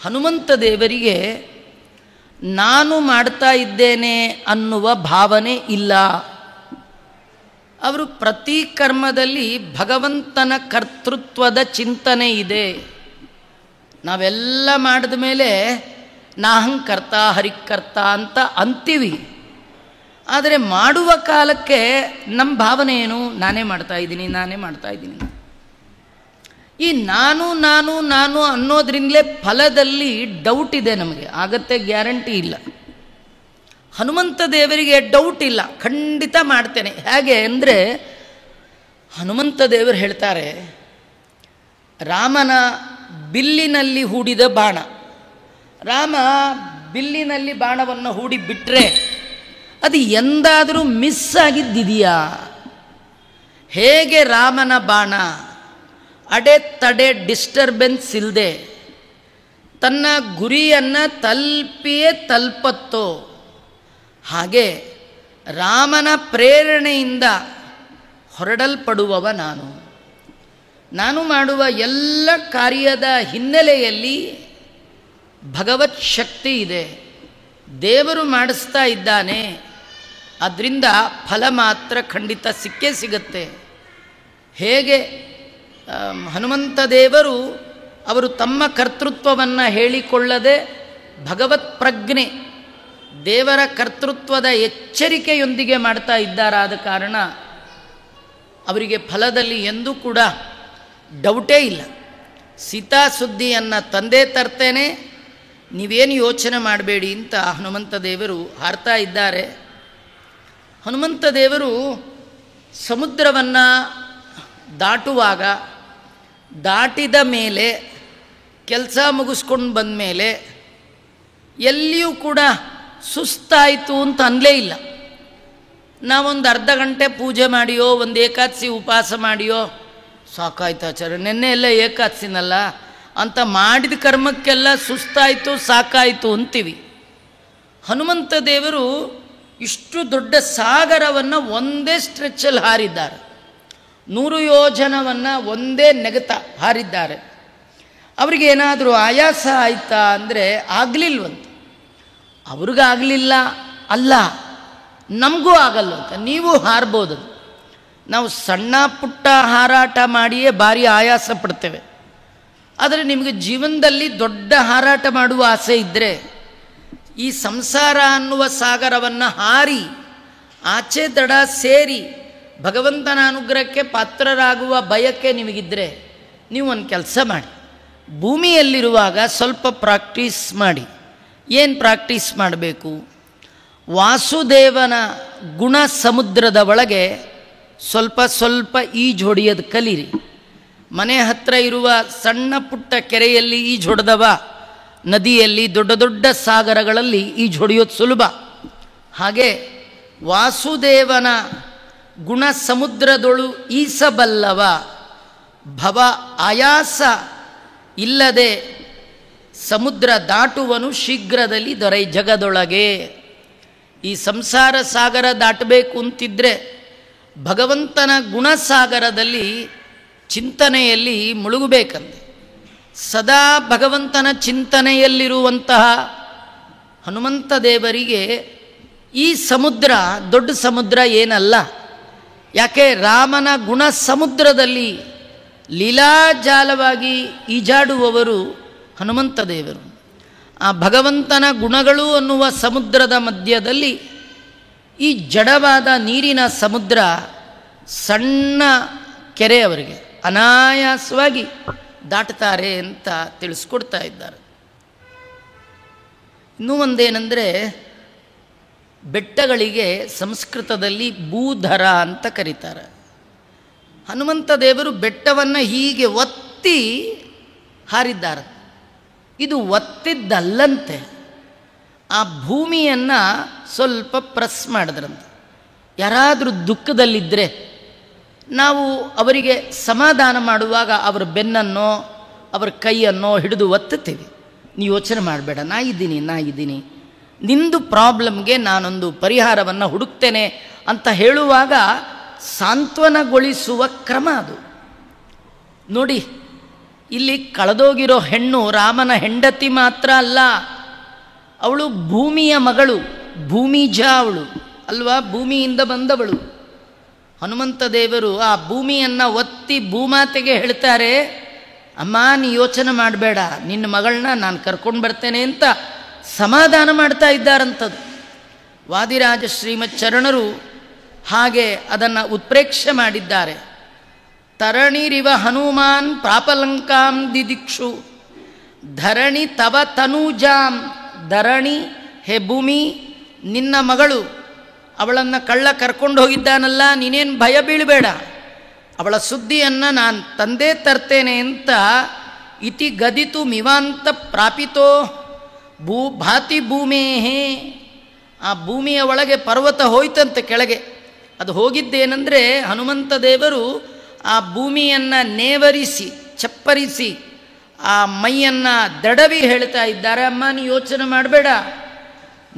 ಹನುಮಂತ ದೇವರಿಗೆ ನಾನು ಮಾಡ್ತಾ ಇದ್ದೇನೆ ಅನ್ನುವ ಭಾವನೆ ಇಲ್ಲ. ಅವರು ಪ್ರತಿ ಕರ್ಮದಲ್ಲಿ ಭಗವಂತನ ಕರ್ತೃತ್ವದ ಚಿಂತನೆ ಇದೆ. ನಾವೆಲ್ಲ ಮಾಡಿದ ಮೇಲೆ ನಾಹಂಕರ್ತ ಹರಿಕರ್ತ ಅಂತ ಅಂತೀವಿ. ಆದರೆ ಮಾಡುವ ಕಾಲಕ್ಕೆ ನಮ್ಮ ಭಾವನೆ ಏನು? ನಾನೇ ಮಾಡ್ತಾ ಇದ್ದೀನಿ. ಈ ನಾನು ನಾನು ನಾನು ಅನ್ನೋದ್ರಿಂದಲೇ ಫಲದಲ್ಲಿ ಡೌಟ್ ಇದೆ ನಮಗೆ, ಆಗತ್ತೆ ಗ್ಯಾರಂಟಿ ಇಲ್ಲ. ಹನುಮಂತ ದೇವರಿಗೆ ಡೌಟ್ ಇಲ್ಲ, ಖಂಡಿತ ಮಾಡ್ತೇನೆ. ಹೇಗೆ ಅಂದರೆ ಹನುಮಂತ ದೇವರು ಹೇಳ್ತಾರೆ, ರಾಮನ ಬಿಲ್ಲಿನಲ್ಲಿ ಹೂಡಿದ ಬಾಣ, ರಾಮ ಬಿಲ್ಲಿನಲ್ಲಿ ಬಾಣವನ್ನು ಹೂಡಿ ಬಿಟ್ಟರೆ ಅದು ಎಂದಾದರೂ ಮಿಸ್ ಆಗಿದ್ದಿದೆಯಾ? ಹೇಗೆ ರಾಮನ ಬಾಣ ಅಡೆತಡೆ ಡಿಸ್ಟರ್ಬೆನ್ಸ್ ಇಲ್ಲದೆ ತನ್ನ ಗುರಿಯನ್ನು ತಲುಪಿಯೇ ತಲುಪತ್ತೋ, ಹಾಗೆ ರಾಮನ ಪ್ರೇರಣೆಯಿಂದ ಹೊರಡಲ್ಪಡುವವ ನಾನು ಮಾಡುವ ಎಲ್ಲ ಕಾರ್ಯದ ಹಿನ್ನೆಲೆಯಲ್ಲಿ ಭಗವತ್ ಶಕ್ತಿ ಇದೆ, ದೇವರು ಮಾಡಿಸ್ತಾ ಇದ್ದಾನೆ. ಅದರಿಂದ ಫಲ ಮಾತ್ರ ಖಂಡಿತ ಸಿಕ್ಕೇ ಸಿಗತ್ತೆ. ಹೇಗೆ ಹನುಮಂತ ದೇವರು ಅವರು ತಮ್ಮ ಕರ್ತೃತ್ವವನ್ನು ಹೇಳಿಕೊಳ್ಳದೆ ಭಗವತ್ ಪ್ರಜ್ಞೆ ದೇವರ ಕರ್ತೃತ್ವದ ಎಚ್ಚರಿಕೆಯೊಂದಿಗೆ ಮಾಡ್ತಾ ಇದ್ದಾರಾದ ಕಾರಣ ಅವರಿಗೆ ಫಲದಲ್ಲಿ ಎಂದೂ ಕೂಡ ಡೌಟೇ ಇಲ್ಲ. ಸೀತಾ ಸುದ್ದಿಯನ್ನು ತಂದೇ ತರ್ತೇನೆ, ನೀವೇನು ಯೋಚನೆ ಮಾಡಬೇಡಿ ಅಂತ ಹನುಮಂತ ದೇವರು ಹಾರ್ತಾ ಇದ್ದಾರೆ. ಹನುಮಂತ ದೇವರು ಸಮುದ್ರವನ್ನು ದಾಟುವಾಗ, ದಾಟಿದ ಮೇಲೆ, ಕೆಲಸ ಮುಗಿಸ್ಕೊಂಡು ಬಂದ ಮೇಲೆ ಎಲ್ಲಿಯೂ ಕೂಡ ಸುಸ್ತಾಯಿತು ಅಂತ ಅನ್ನಲೇ ಇಲ್ಲ. ನಾವೊಂದು ಅರ್ಧ ಗಂಟೆ ಪೂಜೆ ಮಾಡಿಯೋ, ಒಂದು ಏಕಾದಶಿ ಉಪವಾಸ ಮಾಡಿಯೋ, ಸಾಕಾಯ್ತು ಆಚಾರ್ಯ ನೆನ್ನೆ ಎಲ್ಲ ಏಕಾದಶಿನಲ್ಲ ಅಂತ ಮಾಡಿದ ಕರ್ಮಕ್ಕೆಲ್ಲ ಸುಸ್ತಾಯಿತು ಸಾಕಾಯಿತು ಅಂತೀವಿ. ಹನುಮಂತ ದೇವರು ಇಷ್ಟು ದೊಡ್ಡ ಸಾಗರವನ್ನು ಒಂದೇ ಸ್ಟ್ರೆಚ್ಚಲ್ಲಿ ಹಾರಿದ್ದಾರೆ, 100 ಯೋಜನವನ್ನು ಒಂದೇ ನೆಗತ ಹಾರಿದ್ದಾರೆ. ಅವ್ರಿಗೇನಾದರೂ ಆಯಾಸ ಆಯಿತಾ ಅಂದರೆ ಆಗಲಿಲ್ವಂತ. ಅವ್ರಿಗಾಗಲಿಲ್ಲ ಅಲ್ಲ, ನಮಗೂ ಆಗಲ್ವಂತ. ನೀವು ಹಾರ್ಬೋದು. ನಾವು ಸಣ್ಣ ಪುಟ್ಟ ಹಾರಾಟ ಮಾಡಿಯೇ ಭಾರಿ ಆಯಾಸ ಪಡ್ತೇವೆ. ಆದರೆ ನಿಮಗೆ ಜೀವನದಲ್ಲಿ ದೊಡ್ಡ ಹಾರಾಟ ಮಾಡುವ ಆಸೆ ಇದ್ದರೆ, ಈ ಸಂಸಾರ ಅನ್ನುವ ಸಾಗರವನ್ನು ಹಾರಿ ಆಚೆ ದಡ ಸೇರಿ ಭಗವಂತನ ಅನುಗ್ರಹಕ್ಕೆ ಪಾತ್ರರಾಗುವ ಬಯಕೆ ನಿಮಗಿದ್ದರೆ ನೀವು ಒಂದು ಕೆಲಸ ಮಾಡಿ. ಭೂಮಿಯಲ್ಲಿರುವಾಗ ಸ್ವಲ್ಪ ಪ್ರಾಕ್ಟೀಸ್ ಮಾಡಿ. ಏನು ಪ್ರಾಕ್ಟೀಸ್ ಮಾಡಬೇಕು? ವಾಸುದೇವನ ಗುಣ ಸಮುದ್ರದ ಒಳಗೆ ಸ್ವಲ್ಪ ಸ್ವಲ್ಪ ಈಜು ಹೊಡೆಯೋದು ಕಲೀರಿ. ಮನೆ ಹತ್ತಿರ ಇರುವ ಸಣ್ಣ ಪುಟ್ಟ ಕೆರೆಯಲ್ಲಿ ಈಜು ಹೊಡೆದವ ನದಿಯಲ್ಲಿ, ದೊಡ್ಡ ದೊಡ್ಡ ಸಾಗರಗಳಲ್ಲಿ ಈಜು ಹೊಡೆಯೋದು ಸುಲಭ. ಹಾಗೆ ವಾಸುದೇವನ ಗುಣ ಸಮುದ್ರದೊಳು ಈಸಬಲ್ಲವ ಭವ ಆಯಾಸ ಇಲ್ಲದೆ ಸಮುದ್ರ ದಾಟುವನು ಶೀಘ್ರದಲ್ಲಿ ದೊರೆ ಜಗದೊಳಗೆ. ಈ ಸಂಸಾರ ಸಾಗರ ದಾಟಬೇಕು ಅಂತಿದ್ರೆ ಭಗವಂತನ ಗುಣಸಾಗರದಲ್ಲಿ ಚಿಂತನೆಯಲ್ಲಿ ಮುಳುಗಬೇಕಂತೆ. ಸದಾ ಭಗವಂತನ ಚಿಂತನೆಯಲ್ಲಿರುವಂತಹ ಹನುಮಂತ ದೇವರಿಗೆ ಈ ಸಮುದ್ರ ದೊಡ್ಡ ಸಮುದ್ರ ಏನಲ್ಲ. ಯಾಕೆ? ರಾಮನ ಗುಣ ಸಮುದ್ರದಲ್ಲಿ ಲೀಲಾಜಾಲವಾಗಿ ಈಜಾಡುವವರು ಹನುಮಂತ ದೇವರು. ಆ ಭಗವಂತನ ಗುಣಗಳು ಅನ್ನುವ ಸಮುದ್ರದ ಮಧ್ಯದಲ್ಲಿ ಈ ಜಡವಾದ ನೀರಿನ ಸಮುದ್ರ ಸಣ್ಣ ಕೆರೆ ಅವರಿಗೆ ಅನಾಯಾಸವಾಗಿ ದಾಟ್ತಾರೆ ಅಂತ ತಿಳಿಸ್ಕೊಡ್ತಾ ಇದ್ದಾರೆ. ಇನ್ನೂ ಒಂದೇನೆಂದರೆ, ಬೆಟ್ಟಗಳಿಗೆ ಸಂಸ್ಕೃತದಲ್ಲಿ ಭೂಧರ ಅಂತ ಕರೀತಾರೆ. ಹನುಮಂತ ದೇವರು ಬೆಟ್ಟವನ್ನು ಹೀಗೆ ಒತ್ತಿ ಹಾರಿದ್ದಾರೆ. ಇದು ಒತ್ತಿದ್ದಲ್ಲಂತೆ, ಆ ಭೂಮಿಯನ್ನು ಸ್ವಲ್ಪ ಪ್ರೆಸ್ ಮಾಡಿದ್ರಂತೆ. ಯಾರಾದರೂ ದುಃಖದಲ್ಲಿದ್ದರೆ ನಾವು ಅವರಿಗೆ ಸಮಾಧಾನ ಮಾಡುವಾಗ ಅವರ ಬೆನ್ನನ್ನೋ ಅವರ ಕೈಯನ್ನೋ ಹಿಡಿದು ಒತ್ತುತ್ತೇವೆ. ನೀವು ಯೋಚನೆ ಮಾಡಬೇಡ, ನಾ ಇದ್ದೀನಿ, ನಿಂದು ಪ್ರಾಬ್ಲಮ್ಗೆ ನಾನೊಂದು ಪರಿಹಾರವನ್ನು ಹುಡುಕ್ತೇನೆ ಅಂತ ಹೇಳುವಾಗ ಸಾಂತ್ವನಗೊಳಿಸುವ ಕ್ರಮ ಅದು. ನೋಡಿ, ಇಲ್ಲಿ ಕಳೆದೋಗಿರೋ ಹೆಣ್ಣು ರಾಮನ ಹೆಂಡತಿ ಮಾತ್ರ ಅಲ್ಲ, ಅವಳು ಭೂಮಿಯ ಮಗಳು, ಭೂಮಿಜ ಅವಳು ಅಲ್ವಾ, ಭೂಮಿಯಿಂದ ಬಂದವಳು. ಹನುಮಂತ ದೇವರು ಆ ಭೂಮಿಯನ್ನು ಒತ್ತಿ ಭೂಮಾತೆಗೆ ಹೇಳ್ತಾರೆ, ಅಮ್ಮ ನೀ ಯೋಚನೆ ಮಾಡಬೇಡ, ನಿನ್ನ ಮಗಳನ್ನ ನಾನು ಕರ್ಕೊಂಡು ಬರ್ತೇನೆ ಅಂತ ಸಮಾಧಾನ ಮಾಡ್ತಾ ಇದ್ದಾರಂಥದ್ದು. ವಾದಿರಾಜ ಶ್ರೀಮತ್ ಚರಣರು ಹಾಗೆ ಅದನ್ನು ಉತ್ಪ್ರೇಕ್ಷೆ ಮಾಡಿದ್ದಾರೆ. ತರಣಿರಿವ ಹನುಮಾನ್ ಪ್ರಾಪಲಂಕಾಂ ದಿದಿಕ್ಷು ಧರಣಿ ತವ ತನೂಜಾಂ. ಧರಣಿ, ಹೇ ಭೂಮಿ, ನಿನ್ನ ಮಗಳು, ಅವಳನ್ನು ಕಳ್ಳ ಕರ್ಕೊಂಡು ಹೋಗಿದ್ದಾನಲ್ಲ, ನೀನೇನು ಭಯ ಬೀಳಬೇಡ, ಅವಳ ಸುದ್ದಿಯನ್ನು ನಾನು ತಂದೇ ತರ್ತೇನೆ ಅಂತ ಇತಿ ಗದಿತು ಮಿವಾಂತ ಪ್ರಾಪಿತೋ ಭಾತಿ ಭೂಮೇಹೇ. ಆ ಭೂಮಿಯ ಒಳಗೆ ಪರ್ವತ ಹೋಯ್ತಂತೆ ಕೆಳಗೆ. ಅದು ಹೋಗಿದ್ದೇನೆಂದರೆ ಹನುಮಂತ ದೇವರು ಆ ಭೂಮಿಯನ್ನು ನೇವರಿಸಿ ಚಪ್ಪರಿಸಿ ಆ ಮೈಯನ್ನು ದಡವಿ ಹೇಳ್ತಾ ಇದ್ದಾರೆ, ಅಮ್ಮ ನೀ ಯೋಚನೆ ಮಾಡಬೇಡ,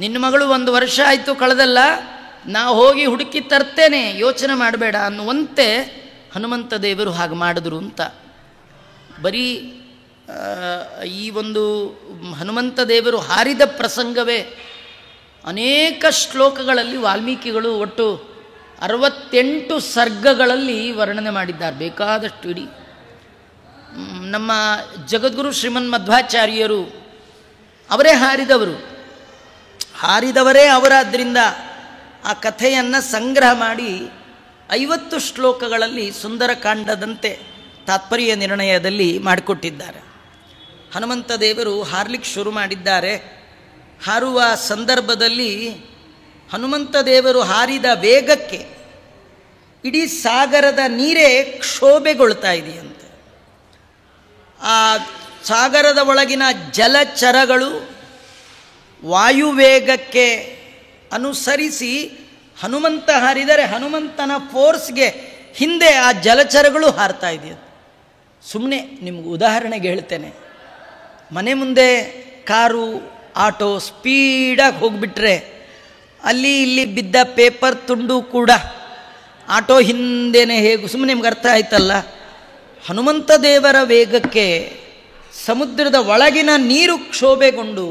ನಿನ್ನ ಮಗಳು 1 ವರ್ಷ ಆಯಿತು ಕಳೆದಲ್ಲ, ನಾ ಹೋಗಿ ಹುಡುಕಿ ತರ್ತೇನೆ, ಯೋಚನೆ ಮಾಡಬೇಡ ಅನ್ನುವಂತೆ ಹನುಮಂತ ದೇವರು ಹಾಗೆ ಮಾಡಿದ್ರು ಅಂತ. ಬರೀ ಈ ಒಂದು ಹನುಮಂತ ದೇವರು ಹಾರಿದ ಪ್ರಸಂಗವೇ ಅನೇಕ ಶ್ಲೋಕಗಳಲ್ಲಿ ವಾಲ್ಮೀಕಿಗಳು ಒಟ್ಟು 68 ಸರ್ಗಗಳಲ್ಲಿ ವರ್ಣನೆ ಮಾಡಿದ್ದಾರೆ, ಬೇಕಾದಷ್ಟು ಇಡೀ. ನಮ್ಮ ಜಗದ್ಗುರು ಶ್ರೀಮನ್ ಮಧ್ವಾಚಾರ್ಯರು ಅವರೇ ಹಾರಿದವರೇ ಅವರಾದ್ದರಿಂದ ಆ ಕಥೆಯನ್ನು ಸಂಗ್ರಹ ಮಾಡಿ 50 ಶ್ಲೋಕಗಳಲ್ಲಿ ಸುಂದರಕಾಂಡದಂತೆ ತಾತ್ಪರ್ಯ ನಿರ್ಣಯದಲ್ಲಿ ಮಾಡಿಕೊಟ್ಟಿದ್ದಾರೆ. ಹನುಮಂತ ದೇವರು ಹಾರಲಿಕ್ಕೆ ಶುರು ಮಾಡಿದ್ದಾರೆ. ಹಾರುವ ಸಂದರ್ಭದಲ್ಲಿ ಹನುಮಂತ ದೇವರು ಹಾರಿದ ವೇಗಕ್ಕೆ ಇಡೀ ಸಾಗರದ ನೀರೇ ಕ್ಷೋಭೆಗೊಳ್ತಾ ಇದೆಯಂತೆ. ಆ ಸಾಗರದ ಒಳಗಿನ ಜಲಚರಗಳು ವಾಯುವೇಗಕ್ಕೆ ಅನುಸರಿಸಿ ಹನುಮಂತ ಹಾರಿದರೆ ಹನುಮಂತನ ಫೋರ್ಸ್ಗೆ ಹಿಂದೆ ಆ ಜಲಚರಗಳು ಹಾರ್ತಾ ಇದೆಯಂತೆ. ಸುಮ್ಮನೆ ನಿಮ್ಗೆ ಉದಾಹರಣೆಗೆ ಹೇಳ್ತೇನೆ, ಮನೆ ಮುಂದೆ ಕಾರು ಆಟೋ ಸ್ಪೀಡಾಗಿ ಹೋಗಿಬಿಟ್ರೆ ಅಲ್ಲಿ ಇಲ್ಲಿ ಬಿದ್ದ ಪೇಪರ್ ತುಂಡು ಕೂಡ ಆಟೋ ಹಿಂದೆನೇ ಹೇಗೂ ಸುಮ್ಮನೆ ನಿಮ್ಗೆ ಅರ್ಥ ಆಯ್ತಲ್ಲ. ಹನುಮಂತ ದೇವರ ವೇಗಕ್ಕೆ ಸಮುದ್ರದ ಒಳಗಿನ ನೀರು ಕ್ಷೋಭೆಗೊಂಡು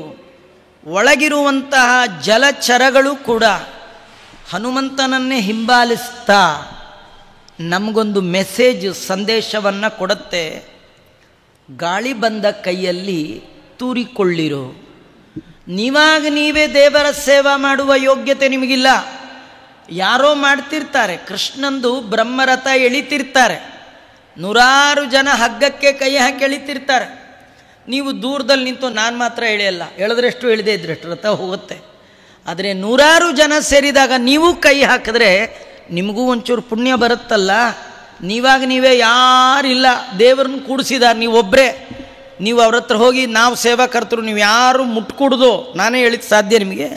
ಒಳಗಿರುವಂತಹ ಜಲಚರಗಳು ಕೂಡ ಹನುಮಂತನನ್ನೇ ಹಿಂಬಾಲಿಸ್ತಾ ನಮಗೊಂದು ಮೆಸೇಜ್ ಸಂದೇಶವನ್ನು ಕೊಡುತ್ತೆ. ಗಾಳಿ ಬಂದ ಕೈಯಲ್ಲಿ ತೂರಿಕೊಳ್ಳಿರೋ, ನೀವಾಗ ನೀವೇ ದೇವರ ಸೇವಾ ಮಾಡುವ ಯೋಗ್ಯತೆ ನಿಮಗಿಲ್ಲ. ಯಾರೋ ಮಾಡ್ತಿರ್ತಾರೆ, ಕೃಷ್ಣಂದು ಬ್ರಹ್ಮರಥ ಎಳಿತಿರ್ತಾರೆ, 100 ಜನ ಹಗ್ಗಕ್ಕೆ ಕೈ ಹಾಕಿ ಎಳಿತಿರ್ತಾರೆ. ನೀವು ದೂರದಲ್ಲಿ ನಿಂತು ನಾನು ಮಾತ್ರ ಎಳೆಯಲ್ಲ, ಎಳೆದ್ರೆಷ್ಟು ಎಳೆದೇ ಇದ್ರೆಷ್ಟು ರಥ ಹೋಗುತ್ತೆ. ಆದರೆ 100 ಜನ ಸೇರಿದಾಗ ನೀವು ಕೈ ಹಾಕಿದ್ರೆ ನಿಮಗೂ ಒಂಚೂರು ಪುಣ್ಯ ಬರುತ್ತಲ್ಲ. ನೀವಾಗ ನೀವೇ ಯಾರಿಲ್ಲ, ದೇವರನ್ನ ಕೂಡಿಸಿದಾರೆ, ನೀವೊಬ್ಬರೇ. ನೀವು ಅವ್ರ ಹತ್ರ ಹೋಗಿ ನಾವು ಸೇವಾಕರ್ತರು, ನೀವು ಯಾರು ಮುಟ್ಕೊಡ್ದು ನಾನೇ ಹೇಳಿಕ್ಕೆ ಸಾಧ್ಯ? ನಿಮಗೆ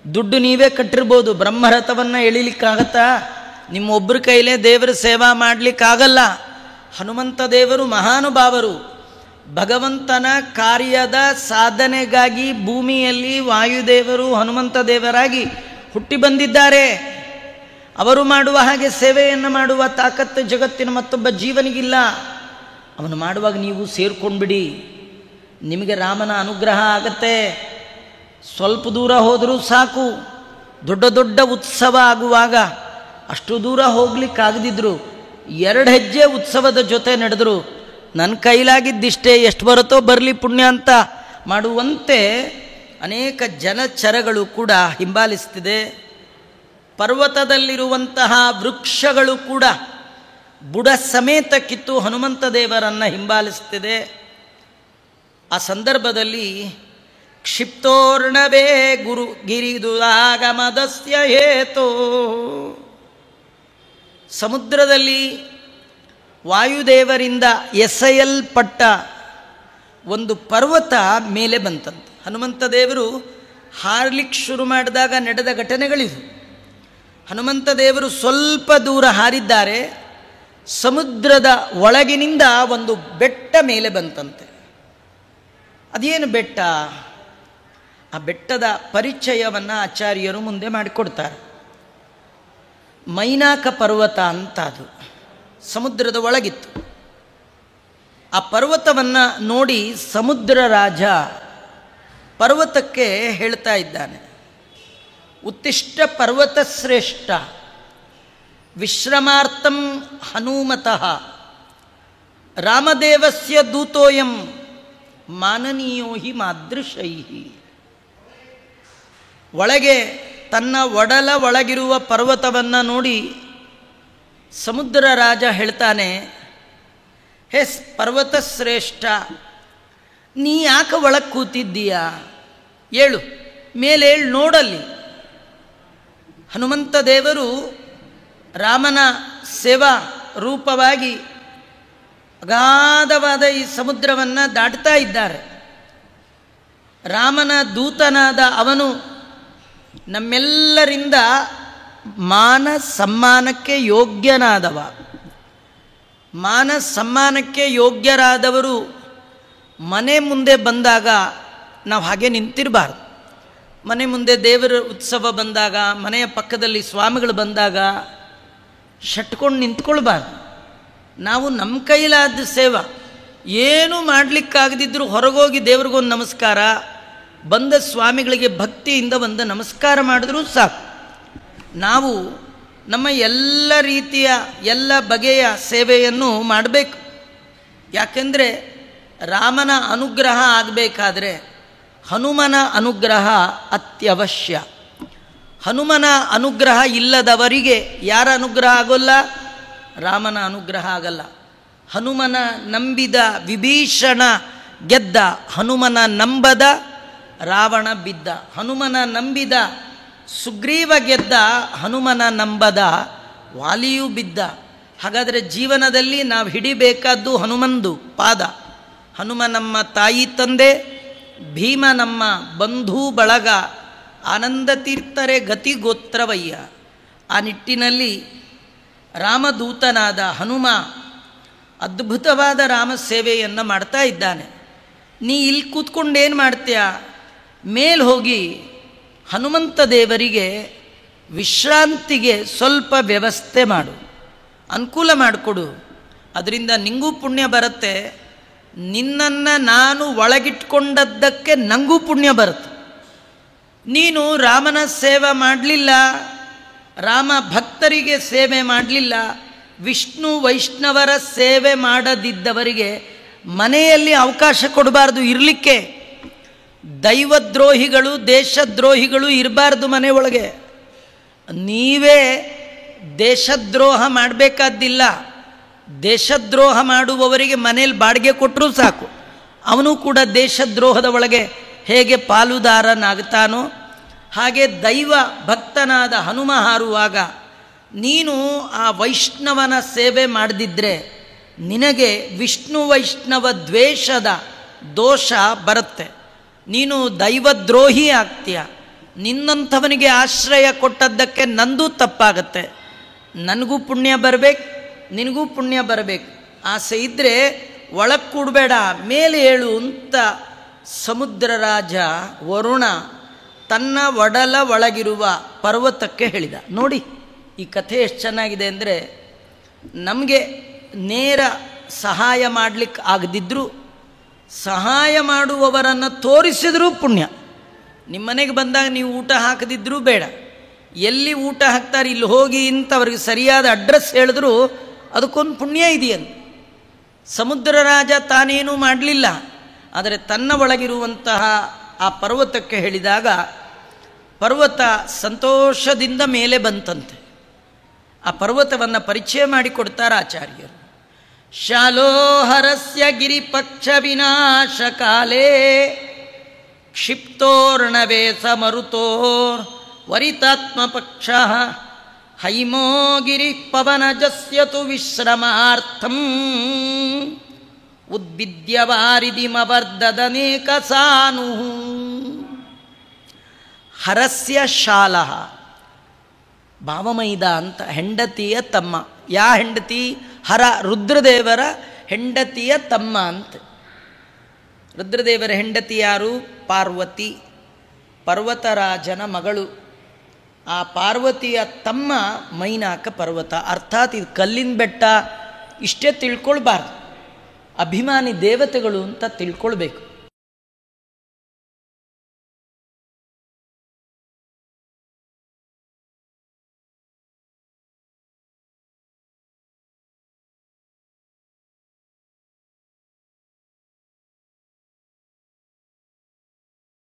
ದುಡ್ಡು ನೀವೇ ಕಟ್ಟಿರ್ಬೋದು, ಬ್ರಹ್ಮರಥವನ್ನು ಎಳಿಲಿಕ್ಕಾಗತ್ತಾ? ನಿಮ್ಮೊಬ್ಬರ ಕೈಲೇ ದೇವರ ಸೇವಾ ಮಾಡಲಿಕ್ಕಾಗಲ್ಲ. ಹನುಮಂತ ದೇವರು ಮಹಾನುಭಾವರು. ಭಗವಂತನ ಕಾರ್ಯದ ಸಾಧನೆಗಾಗಿ ಭೂಮಿಯಲ್ಲಿ ವಾಯುದೇವರು ಹನುಮಂತ ದೇವರಾಗಿ ಹುಟ್ಟಿ ಬಂದಿದ್ದಾರೆ. ಅವರು ಮಾಡುವ ಹಾಗೆ ಸೇವೆಯನ್ನು ಮಾಡುವ ತಾಕತ್ತು ಜಗತ್ತಿನ ಮತ್ತೊಬ್ಬ ಜೀವನಿಗಿಲ್ಲ. ಅವನು ಮಾಡುವಾಗ ನೀವು ಸೇರ್ಕೊಂಡ್ಬಿಡಿ, ನಿಮಗೆ ರಾಮನ ಅನುಗ್ರಹ ಆಗತ್ತೆ. ಸ್ವಲ್ಪ ದೂರ ಹೋದರೂ ಸಾಕು. ದೊಡ್ಡ ದೊಡ್ಡ ಉತ್ಸವ ಆಗುವಾಗ ಅಷ್ಟು ದೂರ ಹೋಗ್ಲಿಕ್ಕಾಗದಿದ್ರು 2 ಹೆಜ್ಜೆ ಉತ್ಸವದ ಜೊತೆ ನಡೆದರು. ನನ್ನ ಕೈಲಾಗಿದ್ದಿಷ್ಟೇ, ಎಷ್ಟು ಬರುತ್ತೋ ಬರಲಿ ಪುಣ್ಯ ಅಂತ ಮಾಡುವಂತೆ ಅನೇಕ ಜಲಚರಗಳು ಕೂಡ ಹಿಂಬಾಲಿಸ್ತಿದೆ. ಪರ್ವತದಲ್ಲಿರುವಂತಹ ವೃಕ್ಷಗಳು ಕೂಡ ಬುಡ ಸಮೇತ ಕಿತ್ತು ಹನುಮಂತ ದೇವರನ್ನು ಹಿಂಬಾಲಿಸ್ತಿದೆ. ಆ ಸಂದರ್ಭದಲ್ಲಿ ಕ್ಷಿಪ್ತೋರ್ಣವೇ ಗುರು ಗಿರಿದುರಾಗಮದಸ್ಯ ಹೇತೋ, ಸಮುದ್ರದಲ್ಲಿ ವಾಯುದೇವರಿಂದ ಎಸೆಯಲ್ಪಟ್ಟ ಒಂದು ಪರ್ವತ ಮೇಲೆ ಬಂತಂತೆ. ಹನುಮಂತ ದೇವರು ಹಾರಲಿಕ್ಕೆ ಶುರು ಮಾಡಿದಾಗ ನಡೆದ ಘಟನೆಗಳಿದು. ಹನುಮಂತ ದೇವರು ಸ್ವಲ್ಪ ದೂರ ಹಾರಿದ್ದಾರೆ, ಸಮುದ್ರದ ಒಳಗಿನಿಂದ ಒಂದು ಬೆಟ್ಟ ಮೇಲೆ ಬಂತಂತೆ. ಅದೇನು ಬೆಟ್ಟ? ಆ ಬೆಟ್ಟದ ಪರಿಚಯವನ್ನು ಆಚಾರ್ಯರು ಮುಂದೆ ಮಾಡಿಕೊಡ್ತಾರೆ. ಮೈನಾಕ ಪರ್ವತ ಅಂತ, ಅದು ಸಮುದ್ರದ ಒಳಗಿತ್ತು. ಆ ಪರ್ವತವನ್ನು ನೋಡಿ ಸಮುದ್ರ ರಾಜ ಪರ್ವತಕ್ಕೆ ಹೇಳ್ತಾ ಇದ್ದಾನೆ, ಉತ್ತಿಷ್ಟ ಪರ್ವತ ಶ್ರೇಷ್ಠ ವಿಶ್ರಮಾರ್ಥಂ ಹನುಮತಃ ರಾಮದೇವಸ್ಯ ದೂತೋಯಂ ಮಾನನೀಯೋ ಹಿ ಮಾದೃಶೈ. ಒಳಗೆ ತನ್ನ ಒಡಲ ಒಳಗಿರುವ ಪರ್ವತವನ್ನು ನೋಡಿ ಸಮುದ್ರ ರಾಜ ಹೇಳ್ತಾನೆ, ಹೇ ಪರ್ವತ ಶ್ರೇಷ್ಠ, ನೀ ಯಾಕೆ ಒಳಗೆ ಕೂತಿದ್ದೀಯಾ? ಏಳು, ಮೇಲೆ ಏಳು ನೋಡಲ್ಲಿ. ಹನುಮಂತ ದೇವರು ರಾಮನ ಸೇವಾ ರೂಪವಾಗಿ ಅಗಾಧವಾದ ಈ ಸಮುದ್ರವನ್ನು ದಾಟ್ತಾ ಇದ್ದಾರೆ. ರಾಮನ ದೂತನಾದ ಅವನು ನಮ್ಮೆಲ್ಲರಿಂದ ಮಾನ ಸಮ್ಮಾನಕ್ಕೆ ಯೋಗ್ಯನಾದವ. ಮಾನ ಸಮ್ಮಾನಕ್ಕೆ ಯೋಗ್ಯರಾದವರು ಮನೆ ಮುಂದೆ ಬಂದಾಗ ನಾವು ಹಾಗೆ ನಿಂತಿರಬಾರ್ದು. ಮನೆ ಮುಂದೆ ದೇವರ ಉತ್ಸವ ಬಂದಾಗ, ಮನೆಯ ಪಕ್ಕದಲ್ಲಿ ಸ್ವಾಮಿಗಳು ಬಂದಾಗ ಶಟ್ಕೊಂಡು ನಿಂತ್ಕೊಳ್ಬಾರ್ದು. ನಾವು ನಮ್ಮ ಕೈಲಾದ ಸೇವಾ ಏನೂ ಮಾಡಲಿಕ್ಕಾಗದಿದ್ದರೂ ಹೊರಗೋಗಿ ದೇವ್ರಿಗೊಂದು ನಮಸ್ಕಾರ, ಬಂದ ಸ್ವಾಮಿಗಳಿಗೆ ಭಕ್ತಿಯಿಂದ ಒಂದು ನಮಸ್ಕಾರ ಮಾಡಿದ್ರೂ ಸಾಕು. ನಾವು ನಮ್ಮ ಎಲ್ಲ ರೀತಿಯ ಎಲ್ಲ ಬಗೆಯ ಸೇವೆಯನ್ನು ಮಾಡಬೇಕು. ಯಾಕೆಂದರೆ ರಾಮನ ಅನುಗ್ರಹ ಆಗಬೇಕಾದ್ರೆ ಹನುಮನ ಅನುಗ್ರಹ ಅತ್ಯವಶ್ಯ. ಹನುಮನ ಅನುಗ್ರಹ ಇಲ್ಲದವರಿಗೆ ಯಾರ ಅನುಗ್ರಹ ಆಗೋಲ್ಲ? ರಾಮನ ಅನುಗ್ರಹ ಆಗಲ್ಲ. ಹನುಮನ ನಂಬಿದ ವಿಭೀಷಣ ಗೆದ್ದ, ಹನುಮನ ನಂಬದ ರಾವಣ ಬಿದ್ದ. ಹನುಮನ ನಂಬಿದ ಸುಗ್ರೀವ ಗೆದ್ದ, ಹನುಮನ ನಂಬದ ವಾಲಿಯೂ ಬಿದ್ದ. ಹಾಗಾದರೆ ಜೀವನದಲ್ಲಿ ನಾವು ಹಿಡಿಬೇಕಾದ್ದು ಹನುಮಂದು ಪಾದ. ಹನುಮ ನಮ್ಮ ತಾಯಿ ತಂದೆ, ಭೀಮ ನಮ್ಮ ಬಂಧು ಬಳಗ, ಆನಂದ ತೀರ್ಥರೆ ಗತಿ ಗೋತ್ರವಯ್ಯ. ಆ ನಿಟ್ಟಿನಲ್ಲಿ ರಾಮದೂತನಾದ ಹನುಮ ಅದ್ಭುತವಾದ ರಾಮ ಸೇವೆಯನ್ನು ಮಾಡ್ತಾ ಇದ್ದಾನೆ. ನೀ ಇಲ್ಲಿ ಕೂತ್ಕೊಂಡೇನು ಮಾಡ್ತೀಯ? ಮೇಲೆ ಹೋಗಿ ಹನುಮಂತ ದೇವರಿಗೆ ವಿಶ್ರಾಂತಿಗೆ ಸ್ವಲ್ಪ ವ್ಯವಸ್ಥೆ ಮಾಡು, ಅನುಕೂಲ ಮಾಡಿಕೊಡು. ಅದರಿಂದ ನಿಂಗೂ ಪುಣ್ಯ ಬರುತ್ತೆ. ನಿನ್ನನ್ನು ನಾನು ಒಳಗಿಟ್ಕೊಂಡದ್ದಕ್ಕೆ ನನಗೂ ಪುಣ್ಯ ಬರುತ್ತೆ. ನೀನು ರಾಮನ ಸೇವೆ ಮಾಡಲಿಲ್ಲ, ರಾಮ ಭಕ್ತರಿಗೆ ಸೇವೆ ಮಾಡಲಿಲ್ಲ, ವಿಷ್ಣು ವೈಷ್ಣವರ ಸೇವೆ ಮಾಡದಿದ್ದವರಿಗೆ ಮನೆಯಲ್ಲಿ ಅವಕಾಶ ಕೊಡಬಾರ್ದು ಇರಲಿಕ್ಕೆ. ದೈವದ್ರೋಹಿಗಳು ದೇಶದ್ರೋಹಿಗಳು ಇರಬಾರ್ದು ಮನೆ ಒಳಗೆ. ನೀವೇ ದೇಶದ್ರೋಹ ಮಾಡಬೇಕಾದ್ದಿಲ್ಲ. ದೇಶದ್ರೋಹ ಮಾಡುವವರಿಗೆ ಮನೇಲಿ ಬಾಡಿಗೆ ಕೊಟ್ಟರೂ ಸಾಕು, ಅವನು ಕೂಡ ದೇಶದ್ರೋಹದ ಒಳಗೆ ಹೇಗೆ ಪಾಲುದಾರನಾಗ್ತಾನೋ ಹಾಗೆ ದೈವ ಭಕ್ತನಾದ ಹನುಮ ಹಾರುವಾಗ ನೀನು ಆ ವೈಷ್ಣವನ ಸೇವೆ ಮಾಡದಿದ್ದರೆ ನಿನಗೆ ವಿಷ್ಣು ವೈಷ್ಣವ ದ್ವೇಷದ ದೋಷ ಬರುತ್ತೆ. ನೀನು ದೈವದ್ರೋಹಿ ಆಗ್ತೀಯ. ನಿನ್ನಂಥವನಿಗೆ ಆಶ್ರಯ ಕೊಟ್ಟದ್ದಕ್ಕೆ ನಂದು ತಪ್ಪಾಗತ್ತೆ. ನನಗೂ ಪುಣ್ಯ ಬರಬೇಕು, ನಿನಗೂ ಪುಣ್ಯ ಬರಬೇಕು. ಆಸೆ ಇದ್ದರೆ ಒಳಗೆ ಕೂಡಬೇಡ, ಮೇಲೆ ಏಳು ಅಂತ ಸಮುದ್ರ ರಾಜ ವರುಣ ತನ್ನ ಒಡಲ ಒಳಗಿರುವ ಪರ್ವತಕ್ಕೆ ಹೇಳಿದ. ನೋಡಿ ಈ ಕಥೆ ಎಷ್ಟು ಚೆನ್ನಾಗಿದೆ ಅಂದರೆ, ನಮಗೆ ನೇರ ಸಹಾಯ ಮಾಡಲಿಕ್ಕೆ ಆಗದಿದ್ದರೂ ಸಹಾಯ ಮಾಡುವವರನ್ನು ತೋರಿಸಿದರೂ ಪುಣ್ಯ. ನಿಮ್ಮನೆಗೆ ಬಂದಾಗ ನೀವು ಊಟ ಹಾಕದಿದ್ದರೂ ಬೇಡ, ಎಲ್ಲಿ ಊಟ ಹಾಕ್ತಾರೆ ಇಲ್ಲಿ ಹೋಗಿ ಅಂತ ಅವ್ರಿಗೆ ಸರಿಯಾದ ಅಡ್ರೆಸ್ ಹೇಳಿದ್ರು ಅದಕ್ಕೊಂದು ಪುಣ್ಯ ಇದೆಯಂತ. ಸಮುದ್ರ ರಾಜ ತಾನೇನೂ ಮಾಡಲಿಲ್ಲ, ಆದರೆ ತನ್ನ ಒಳಗಿರುವಂತಹ ಆ ಪರ್ವತಕ್ಕೆ ಹೇಳಿದಾಗ ಪರ್ವತ ಸಂತೋಷದಿಂದ ಮೇಲೆ ಬಂತಂತೆ. ಆ ಪರ್ವತವನ್ನು ಪರಿಚಯ ಮಾಡಿಕೊಡ್ತಾರೆ ಆಚಾರ್ಯರು. ಶಾಲೋಹರಸ್ಯ ಗಿರಿಪಕ್ಷ ವಿನಾಶ ಕಾಲೇ ಕ್ಷಿಪ್ತೋರ್ಣವೇಶ ಮರುತೋರ್ ವರಿತಾತ್ಮ ಪಕ್ಷ ಹೈಮೋ ಗಿರಿ ಪವನಜಸ್ಯತು ವಿಶ್ರಮಾರ್ಥಂ ಉದ್ಭಿದ್ಯವಾರಿದಿಮವರ್ಧದನೇಕ ಸಾನು. ಹರಸ್ಯ ಶಾಲಃ, ಭಾವಮೈದ ಅಂತ ಹೆಂಡತಿಯ ತಮ್ಮ. ಯಾ ಹೆಂಡತಿ? ಹರ, ರುದ್ರದೇವರ ಹೆಂಡತಿಯ ತಮ್ಮ ಅಂತ. ರುದ್ರದೇವರ ಹೆಂಡತಿ ಯಾರು? ಪಾರ್ವತಿ, ಪರ್ವತರಾಜನ ಮಗಳು. ಆ ಪಾರ್ವತಿಯ ತಮ್ಮ ಮೈನಾಕ ಪರ್ವತ. ಅರ್ಥಾತ್ ಇದು ಕಲ್ಲಿನ ಬೆಟ್ಟ ಇಷ್ಟೇ ತಿಳ್ಕೊಳ್ಬಾರ್ದು. ಅಭಿಮಾನಿ ದೇವತೆಗಳು ಅಂತ ತಿಳ್ಕೊಳ್ಬೇಕು.